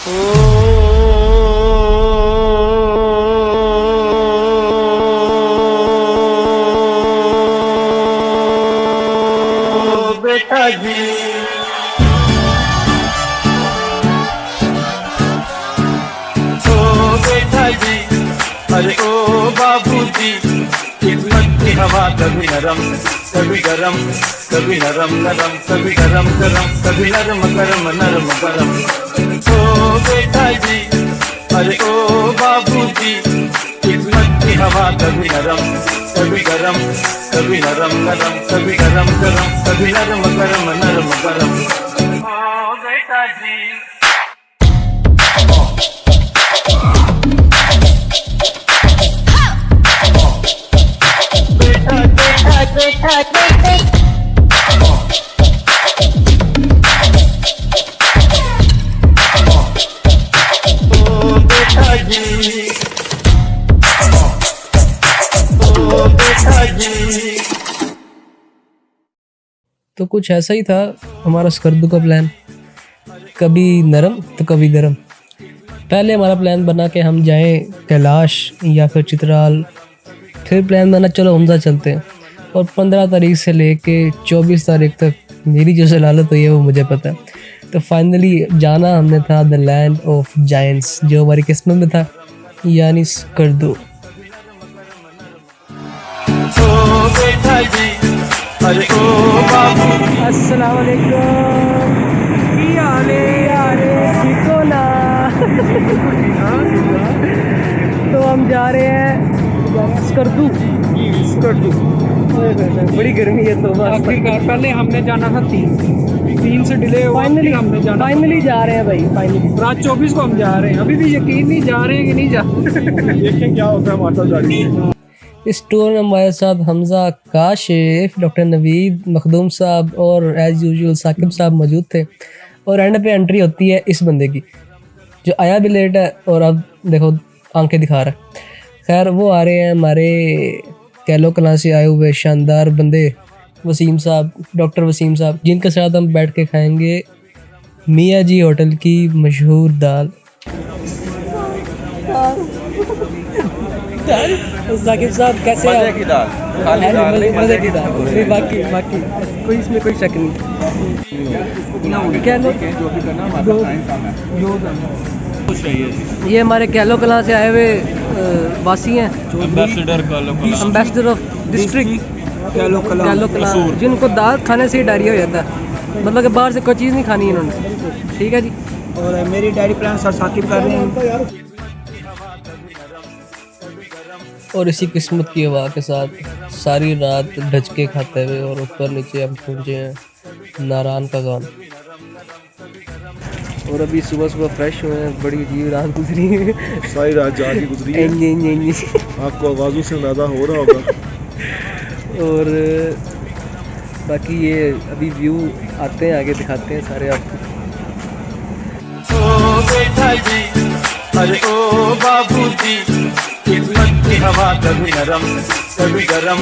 ओ बेटा जी, ओ बेटा जी, अरे ओ बाबूजी, किस्मत की हवा कभी नरम कभी गरम, कभी नरम नरम कभी गरम गरम, कभी नरम गरम नरम गरम। ओ बेटा जी, अरे ओ बाबूजी, किस्मत की हवा कभी नरम कभी गरम, कभी नरम नरम कभी गरम गरम, कभी नरम गरम नरम गरम। ओ बेटा जी, बेटा बेटा बेटा बेटा, ओ बेटा जी, ओ बेटा जी। तो कुछ ऐसा ही था हमारा स्कर्दू का प्लान, कभी नरम तो कभी गरम। पहले हमारा प्लान बना कि हम जाएं कैलाश या फिर चित्राल, फिर प्लान बना चलो हमजा चलते हैं। और 15 तारीख से लेके 24 तारीख तक मेरी जो सलालत हुई है वो मुझे पता है। तो फाइनली जाना हमने था द लैंड ऑफ जायंट्स, जो हमारी किस्मत में था, यानी स्कर्दू। ओ बेटा जी, अरे ओ बाबू, अस्सलाम वालेकुम, की हाल है? ठीक हो ना? तो हम जा रहे हैं स्कर्दू। बड़ी गर्मी है तो आखिरकार पहले हमने जाना था 3 से डिले हुआ, फाइनली हमने जाना फाइनली जा रहे हैं भाई, फाइनली रात 24 को हम जा रहे हैं। अभी भी यकीन नहीं जा रहे हैं कि नहीं जा देखें क्या होता है हमारे साथ। इस टूर में हमारे साथ हमजा, काशिफ, डॉक्टर नवीद, मखदूम साहब और एज यूजुअल साकिब साहब मौजूद थे। और एंड पे एंट्री होती है इस बंदे की, जो आया भी लेट है और अब देखो आंखें दिखा रहा है। खैर वो आ रहे हैं हमारे कैलो कलां से आए हुए शानदार बंदे, वसीम साहब, डॉक्टर वसीम साहब, जिनके साथ हम बैठ के खाएंगे मियाँ जी होटल की मशहूर दाल। साकिब साहब कैसे हैं? मजे की दाल, खाली दाल नहीं, मजे की दाल नहीं, बाकी कोई इसमें कोई शक नहीं। कैलो जो भी करना हमारा टाइम काम है। खुश रहिए। ये हमारे कैलो कलां से आए हुए वासी हैं, एम्बेसडर ऑफ डिस्ट्रिक्ट कैलो कलां, जिनको दाल खाने से ही डायरिया हो जाता है, मतलब कि बाहर से कोई चीज़ नहीं खानी इन्होंने। ठीक है जी। और मेरी डायरी प्लान सर साकिब कर रहे हैं। और इसी किस्मत की हवा के साथ सारी रात ढचके खाते हुए और ऊपर नीचे हम पहुँचे हैं नारायण का गांव। और अभी सुबह सुबह फ्रेश हुए हैं, बड़ी अजीब रात गुजरी है, सारी रात जाके गुजरी है, आपको आवाज़ों से अंदाज़ा हो रहा होगा। और बाकी ये अभी व्यू आते हैं, आगे दिखाते हैं सारे आपको। ओ बेटा जी, अरे ओ बाबूजी, किस्मत की हवा कभी नरम कभी गरम,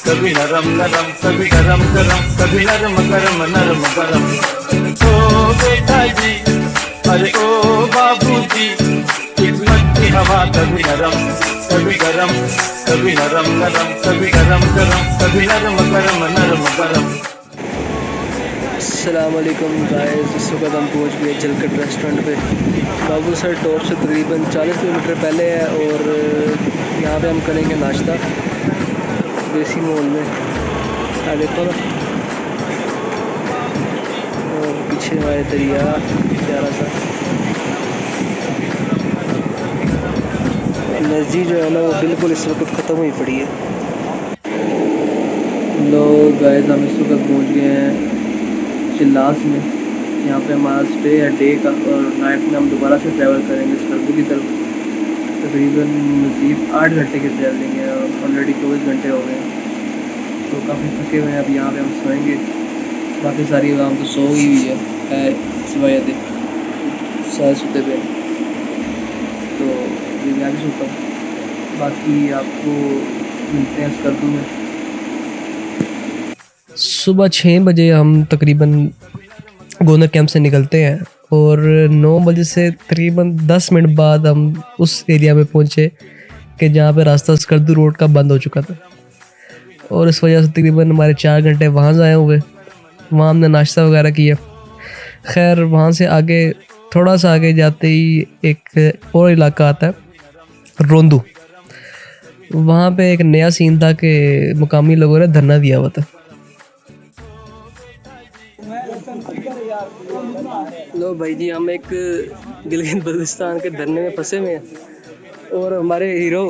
कभी नरम नरम कभी गरम गरम, कभी नरम गरम नरम गरम। ओ बेटा जी, अरे ओ बाबूजी, किस्मत की हवा कभी नरम कभी गरम, कभी नरम नरम कभी गरम गरम, कभी नरम गरम नरम गरम। अस्सलाम वालेकुम गाइस, इस वक्त हम पहुँच गए जलकट रेस्टोरेंट पे। बाबू सर टॉप से तकरीबन 40 किलोमीटर पहले है और यहाँ पे हम करेंगे नाश्ता देसी मॉल में। देखो ना, और पीछे हमारे दरिया प्यारा सा। एनर्जी जो है ना वो बिल्कुल इस वक्त ख़त्म हुई पड़ी है। लो गाइस, हम इस वक्त पहुँच गए हैं चिल्लास में। यहाँ पे हमारा स्टे है डे का, और नाइट में हम दोबारा से ट्रैवल करेंगे स्कर्दू की तरफ। तकरीबन मज़ीद 8 घंटे की ट्रैवलिंग है और ऑलरेडी 24 घंटे हो गए हैं, तो काफ़ी थके हुए हैं। अब यहाँ पे हम सोएंगे, बाकी सारी आवाम तो सो ही हुई है सिवाय सारे सुते पे, तो ये मैं भी सोता हूँ। बाकी आपको मिलते हैं स्कर्दू में। सुबह 6 बजे हम तकरीबन गोनर कैंप से निकलते हैं और 9 बजे से तकरीबन 10 मिनट बाद हम उस एरिया में पहुँचे कि जहाँ पे रास्ता स्कर्दू रोड का बंद हो चुका था, और इस वजह से तकरीबन हमारे 4 घंटे वहाँ ज़ाया हुए। वहाँ हमने नाश्ता वगैरह किया। खैर वहाँ से आगे थोड़ा सा आगे जाते ही एक और इलाका आता है रोंदू। वहाँ पे एक नया सीन था कि मुकामी लोगों ने धरना दिया हुआ था। लो भाई जी, हम एक गिलगित बल्तिस्तान के धरने में फंसे हुए हैं और हमारे हीरो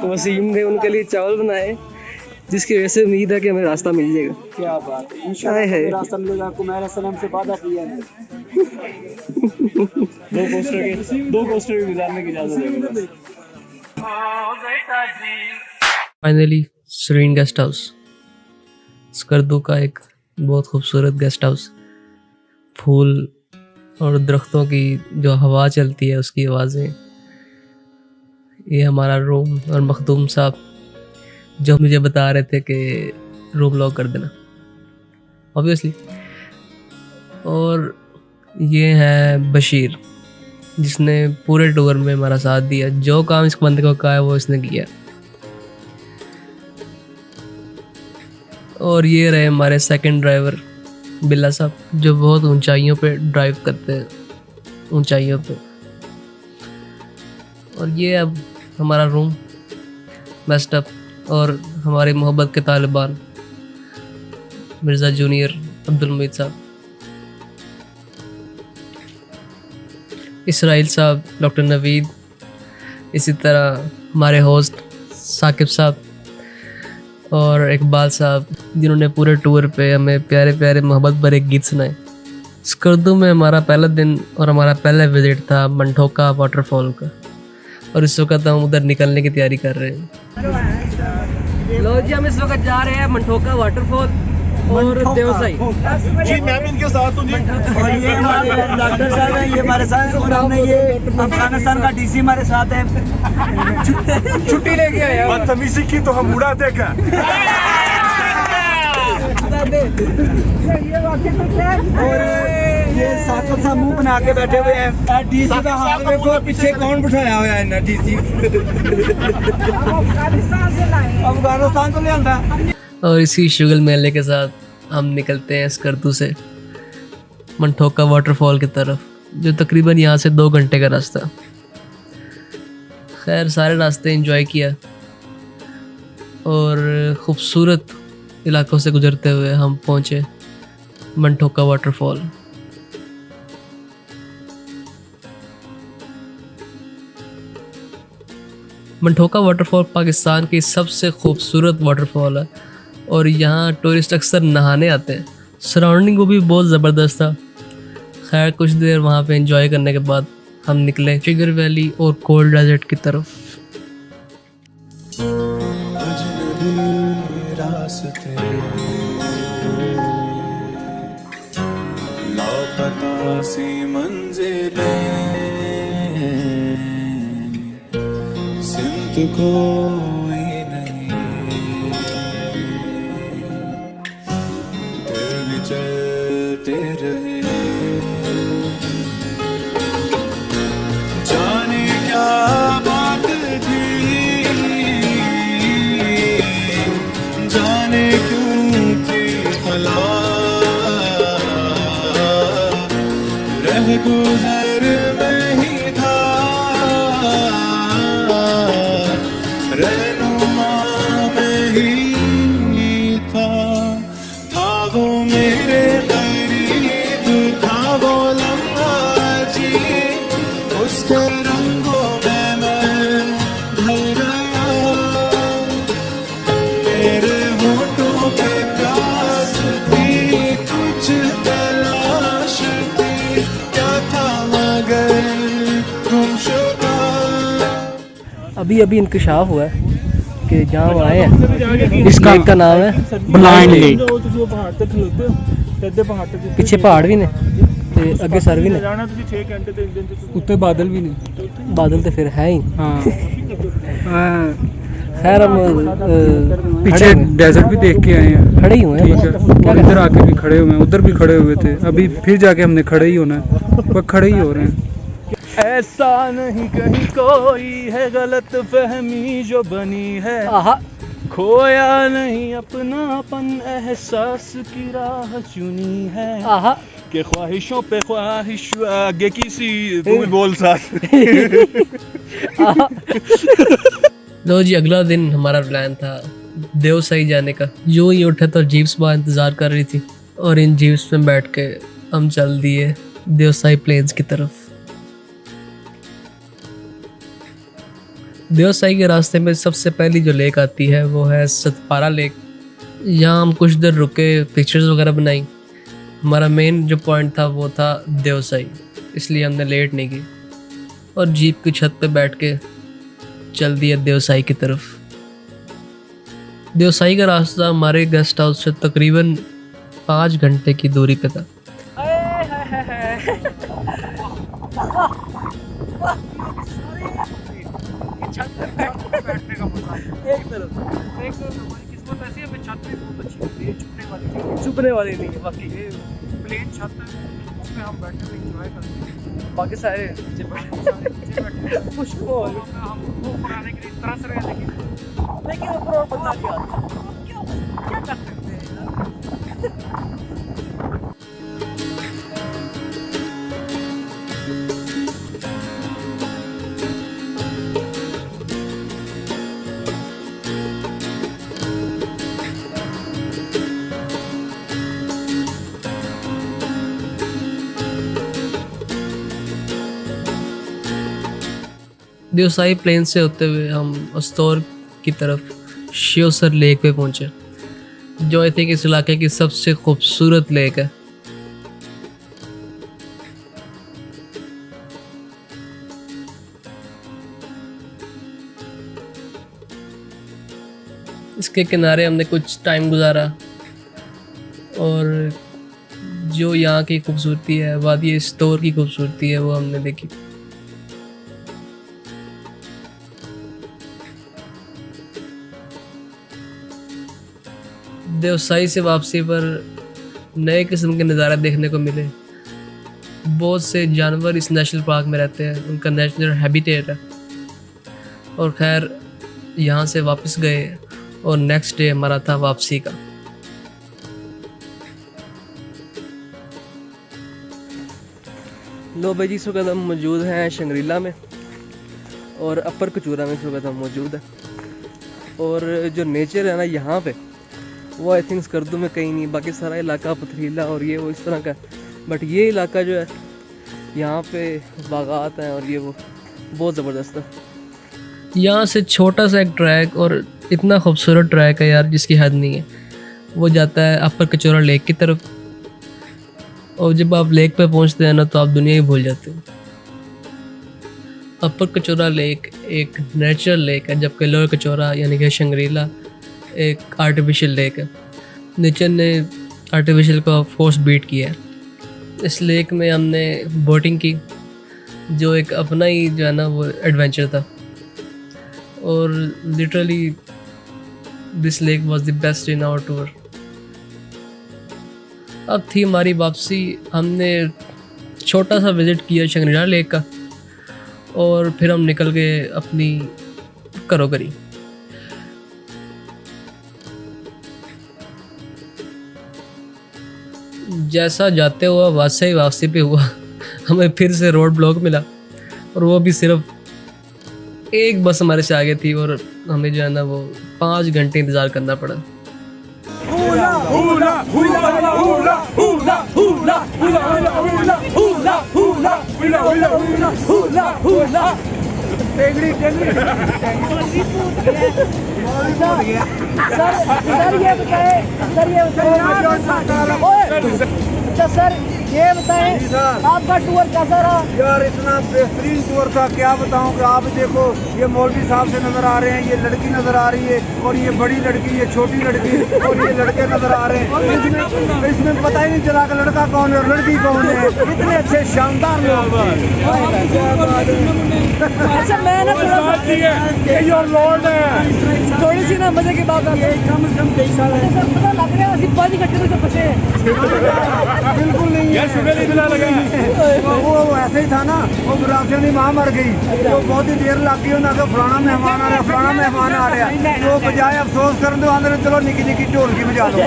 वसीम ने उनके लिए चावल बनाए, जिसकी वजह से उम्मीद है कि हमें रास्ता मिल जाएगा। क्या बात है, इंशाल्लाह रास्ता मिलेगा। आपको मेरा सलाम से वादा किया है। दो कोस्टर भी गुजारने की इजाजत है। फाइनली सरीन गेस्ट हाउस, स्कर्दू का एक बहुत खूबसूरत गेस्ट हाउस। फूल और दरख्तों की जो हवा चलती है उसकी आवाज़ें। ये हमारा रूम, और मखदूम साहब जो मुझे बता रहे थे कि रूम लॉक कर देना ऑब्वियसली। और ये है बशीर, जिसने पूरे टूर में हमारा साथ दिया। जो काम इस बंदे को कहा है वो इसने किया। और ये रहे हमारे सेकंड ड्राइवर बिल्ला साहब, जो बहुत ऊंचाइयों पे ड्राइव करते हैं, ऊंचाइयों पे। और ये अब हमारा रूम बेस्ट अप, और हमारे मोहब्बत के तालिबान मिर्ज़ा जूनियर अब्दुल मुईद साहब, इसराइल साहब, डॉक्टर नवीद, इसी तरह हमारे होस्ट साकिब साहब और इकबाल साहब, जिन्होंने पूरे टूर पे हमें प्यारे प्यारे मोहब्बत भरे गीत सुनाए। स्कर्दू में हमारा पहला दिन और हमारा पहला विज़िट था मंठोका वाटरफॉल का, और इस वक्त हम उधर निकलने की तैयारी कर रहे हैं। लो जी, हम इस वक्त जा रहे हैं मंठोका वाटरफॉल और देवसाई। जी मैं भी इनके साथ हूँ जी। और ये हमारे डॉक्टर साहब हैं, ये हमारे साथ, और हमने ये अफगानिस्तान का डीसी हमारे साथ है। छुट्टी लेके आया। बदतमीजी की तो हम उड़ा देगा। और ये साकिब साहब मुंह बना के बैठे हुए हैं। डीसी का हाथ देखो, पीछे कौन बिठाया हुआ है ना डीसी। अफगानिस्तान तो ले आंदा। और इसी शुगल मेले के साथ हम निकलते हैं स्कर्दू से मंठोका वाटरफॉल की तरफ, जो तकरीबन यहाँ से 2 घंटे का रास्ता। खैर सारे रास्ते एंजॉय किया, और ख़ूबसूरत इलाकों से गुजरते हुए हम पहुँचे मंठोका वाटरफॉल। मंठोका वाटरफॉल पाकिस्तान की सबसे खूबसूरत वाटरफॉल है, और यहाँ टूरिस्ट अक्सर नहाने आते हैं। सराउंडिंग वो भी बहुत ज़बरदस्त था। खैर कुछ देर वहाँ पे एंजॉय करने के बाद हम निकले फिगर वैली और कोल्ड डेजर्ट की तरफ। लापता सी मंजिलें, सिमत कोई चलते रहे, जाने क्या बात थी, जाने क्यों थी खला, रह गुजर में ही था, रहनुमा में ही था वो मेरे करीब था वो लम्हा जी, उसके रंगों में मैं ढल गया, मेरे होठों पे प्यास थी, कुछ तलाश थी, क्या था मगर गुमशुदा। अभी इंकशाफ हुआ है कि जहाँ वो आए हैं, इस लेक का नाम है ब्लाइंड लेक। पिछे पहाड़ भी ने ते अगे सर भी ने, उत्ते बादल भी नहीं। बादल तो फिर है ही। हाँ खैर हम पीछे डेजर्ट भी देख के आए हैं। खड़े ही हुए हैं ठीक बस। है, और इधर आके भी खड़े हुए हैं, उधर भी खड़े हुए थे, अभी फिर जाके हमने खड़े ही होना है, पर खड़े ही हो रहे हैं। ऐसा नहीं कहीं कोई है गलत फहमी जो बनी है, आहा खोया नहीं अपनापन एहसास की राह चुनी है, आहा कि ख्वाहिशों पे ख्वाहिश आगे किसी तू भी बोल साथ। लो जी, अगला दिन हमारा प्लान था देवसाई जाने का। जो ही उठे तो जीप्स वहाँ इंतज़ार कर रही थी और इन जीप्स में बैठ के हम चल दिए देवसाई प्लेन्स की तरफ। देवसाई के रास्ते में सबसे पहली जो लेक आती है वो है सतपारा लेक। यहाँ हम कुछ देर रुके, पिक्चर्स वगैरह बनाई। हमारा मेन जो पॉइंट था वो था देवसाई, इसलिए हमने लेट नहीं की और जीप की छत पे बैठ के चल दिया देवसाई की तरफ। देवसाई का रास्ता हमारे गेस्ट हाउस से तकरीबन 5 घंटे की दूरी पे था। छुपने वाली नहीं है, बाकी प्लेन छत है, उसमें हम बैठे हुए एंजॉय करते हैं। बाकी सारे खुशबू हमको बनाने के लिए तरस रहे हैं, लेकिन ऊपर और बंदा नहीं आता। क्या कर सकते हैं यार। देवसाई प्लेन से होते हुए हम अस्तौर की तरफ शिवसर लेक पे पहुंचे, जो आई थिंक इस इलाके की सबसे खूबसूरत लेक है। इसके किनारे हमने कुछ टाइम गुजारा और जो यहाँ की खूबसूरती है, वादी अस्तौर की खूबसूरती है, वो हमने देखी। देवसाई से वापसी पर नए किस्म के नज़ारे देखने को मिले। बहुत से जानवर इस नेशनल पार्क में रहते हैं, उनका नेचुरल हैबिटेट है। और खैर यहाँ से वापस गए और नेक्स्ट डे हमारा था वापसी का। लो भाई जी, इस वक्त हम मौजूद हैं शंग्रीला में और अपर कचूरा में इस वक्त हम मौजूद हैं। और जो नेचर है ना यहाँ पे, वो आई थिंक स्कर्दू में कहीं नहीं, बाकी सारा इलाका पथरीला और ये वो इस तरह का। बट ये इलाका जो है, यहाँ पे बागात हैं और ये वो बहुत ज़बरदस्त है। यहाँ से छोटा सा एक ट्रैक, और इतना खूबसूरत ट्रैक है यार जिसकी हद नहीं है। वो जाता है अपर कचौरा लेक की तरफ, और जब आप लेक पे पहुँचते हैं ना तो आप दुनिया ही भूल जाते हो। अपर कचौरा लेक एक नेचुरल लेक है, जबकि लोअर कचौरा यानी कि शंग्रीला एक आर्टिफिशियल लेक है। नेचर ने आर्टिफिशियल का फोर्स बीट किया है। इस लेक में हमने बोटिंग की, जो एक अपना ही जो है ना वो एडवेंचर था। और literally this lake was the best in our tour. अब थी हमारी वापसी। हमने छोटा सा विज़िट किया शंग्रीला लेक का और फिर हम निकल गए अपनी घरों-घरी। जैसा जाते हुआ वैसे ही वापसी पे हुआ। हमें फिर से रोड ब्लॉक मिला, और वो भी सिर्फ एक बस हमारे से आगे थी, और हमें जो है ना वो 5 घंटे इंतज़ार करना पड़ा। सर ये बताएं आपका टूर कैसा रहा? यार इतना बेहतरीन टूर था, क्या बताऊं कि आप देखो, ये मौलवी साहब से नजर आ रहे हैं, ये लड़की नजर आ रही है, और ये बड़ी लड़की, ये छोटी लड़की, और ये लड़के नजर आ रहे हैं। इसमें पता ही नहीं चला कि लड़का कौन है और लड़की कौन है। इतने अच्छे शानदार लोग। अच्छा मैं ना थोड़ा थोड़ी सी ना मजे की बात है, कम से कम 23 साल है सर, पता लग रहा है ਅਸੀਂ 5 घंटे में तो बचे बिल्कुल नहीं है। वो ऐसे ही था ना, वो बुरातियों की माँ मर गई, वो बहुत ही देर लग गई, उन्हें फलाना मेहमान आ रहा, फलाना मेहमान आ रहा, तो बजाय अफसोस करने दो आंदे चलो निकी निकी ढोलकी बजा लो।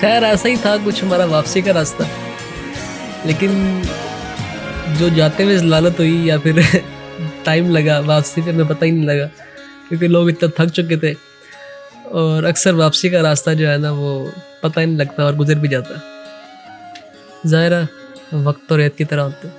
खैर ऐसा ही था कुछ हमारा वापसी का रास्ता, लेकिन जो जाते हुए लालत हुई या फिर टाइम लगा वापसी पे, हमें पता ही नहीं लगा क्योंकि लोग इतना थक चुके थे, और अक्सर वापसी का रास्ता जो है ना वो पता ही नहीं लगता और गुजर भी जाता। ज़ाहिर है वक्त तो रेत की तरह होता है।